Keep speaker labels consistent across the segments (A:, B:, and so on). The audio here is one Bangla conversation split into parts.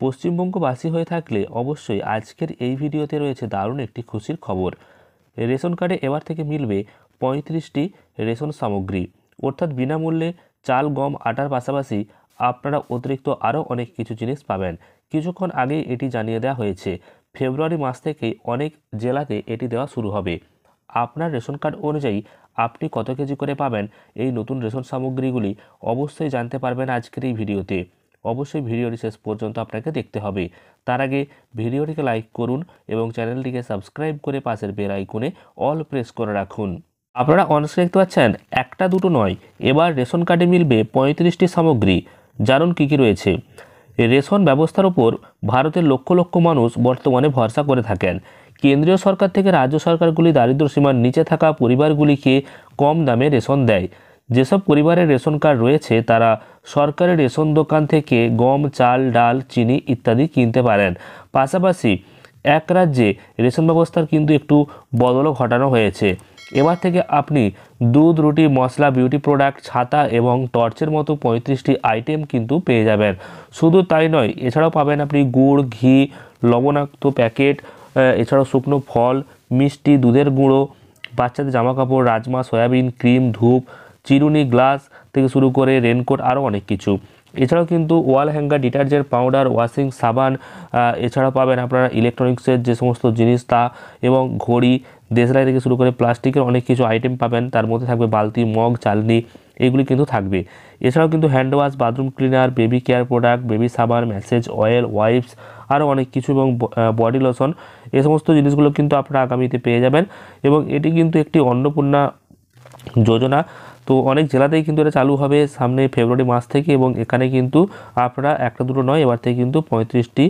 A: পশ্চিমবঙ্গবাসী হয়ে থাকলে অবশ্যই আজকের এই ভিডিওতে রয়েছে দারুণ একটি খুশির খবর। রেশন কার্ডে এবার থেকে মিলবে 35টি রেশন সামগ্রী, অর্থাৎ বিনামূল্যে চাল, গম, আটার পাশাপাশি আপনারা অতিরিক্ত আরও অনেক কিছু জিনিস পাবেন। কিছুক্ষণ আগেই এটি জানিয়ে দেওয়া হয়েছে। ফেব্রুয়ারি মাস থেকেই অনেক জেলাতে এটি দেওয়া শুরু হবে। আপনার রেশন কার্ড অনুযায়ী আপনি কত কেজি করে পাবেন এই নতুন রেশন সামগ্রীগুলি অবশ্যই জানতে পারবেন আজকের এই ভিডিওতে। অবশ্যই ভিডিওটি শেষ পর্যন্ত আপনাকে দেখতে হবে। তার আগে ভিডিওটিকে লাইক করুন এবং চ্যানেলটিকে সাবস্ক্রাইব করে পাশের বেল আইকনে অল প্রেস করে রাখুন। আপনারা অনস্ক্রিনে দেখতে পাচ্ছেন, একটা দুটো নয়, এবার রেশন কার্ডে মিলবে 35টি সামগ্রী। জানুন কী কী রয়েছে। রেশন ব্যবস্থার ওপর ভারতের লক্ষ লক্ষ মানুষ বর্তমানে ভরসা করে থাকেন। কেন্দ্রীয় সরকার থেকে রাজ্য সরকারগুলি দারিদ্র্য সীমার নিচে থাকা পরিবারগুলিকে কম দামে রেশন দেয়। যেসব পরিবারের রেশন কার্ড রয়েছে তারা সরকারি রেশন দোকান থেকে গম, চাল, ডাল, চিনি ইত্যাদি কিনতে পারেন। পাশাপাশি এক রাজ্যে রেশন ব্যবস্থার কিন্তু একটু বদলও ঘটানো হয়েছে। এবার থেকে আপনি দুধ, রুটি, মশলা, বিউটি প্রোডাক্ট, ছাতা এবং টর্চের মতো 35টি আইটেম কিন্তু পেয়ে যাবেন। শুধু তাই নয়, এছাড়াও পাবেন আপনি গুড়, ঘি, লবণাক্ত প্যাকেট, এছাড়াও শুকনো ফল, মিষ্টি, দুধের গুঁড়ো, বাচ্চাদের জামাকাপড়, রাজমা, সয়াবিন, ক্রিম, ধূপ, চিরুনি, গ্লাস থেকে শুরু করে রেনকোট, আরও অনেক কিছু। এছাড়াও কিন্তু ওয়াল হ্যাঙ্গার, ডিটারজেন্ট পাউডার, ওয়াশিং সাবান, এছাড়াও পাবেন আপনারা ইলেকট্রনিক্সের যে সমস্ত জিনিস তা, এবং ঘড়ি, দেশলাই থেকে শুরু করে প্লাস্টিকের অনেক কিছু আইটেম পাবেন। তার মধ্যে থাকবে বালতি, মগ, চালনি, এগুলি কিন্তু থাকবে। এছাড়াও কিন্তু hand wash, bathroom cleaner, baby care product, baby সাবান, ম্যাসেজ অয়েল, ওয়াইপস, আরও অনেক কিছু, এবং বডি লোশন, এই সমস্ত জিনিসগুলো কিন্তু আপনারা আগামীতে পেয়ে যাবেন। এবং এটি কিন্তু একটি অন্নপূর্ণা যোজনা, তো অনেক জেলাতেই কিন্তু এটা চালু হবে সামনে ফেব্রুয়ারি মাস থেকে। এবং এখানে কিন্তু আপনারা একটা দুটো নয়, এবার থেকে কিন্তু 35টি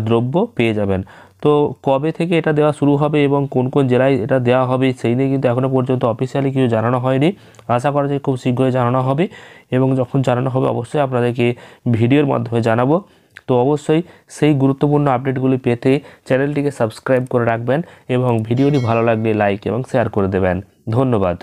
A: দ্রব্য পেয়ে যাবেন। তো কবে থেকে এটা দেওয়া শুরু হবে এবং কোন কোন জেলায় এটা দেওয়া হবে সেই নিয়ে কিন্তু এখনও পর্যন্ত অফিসিয়ালি কিছু জানানো হয়নি। আশা করা যায় খুব শীঘ্রই জানানো হবে, এবং যখন জানানো হবে অবশ্যই আপনাদেরকে ভিডিওর মাধ্যমে জানাবো। তো অবশ্যই সেই গুরুত্বপূর্ণ আপডেটগুলি পেতে চ্যানেলটিকে সাবস্ক্রাইব করে রাখবেন এবং ভিডিওটি ভালো লাগলে লাইক এবং শেয়ার করে দেবেন। ধন্যবাদ।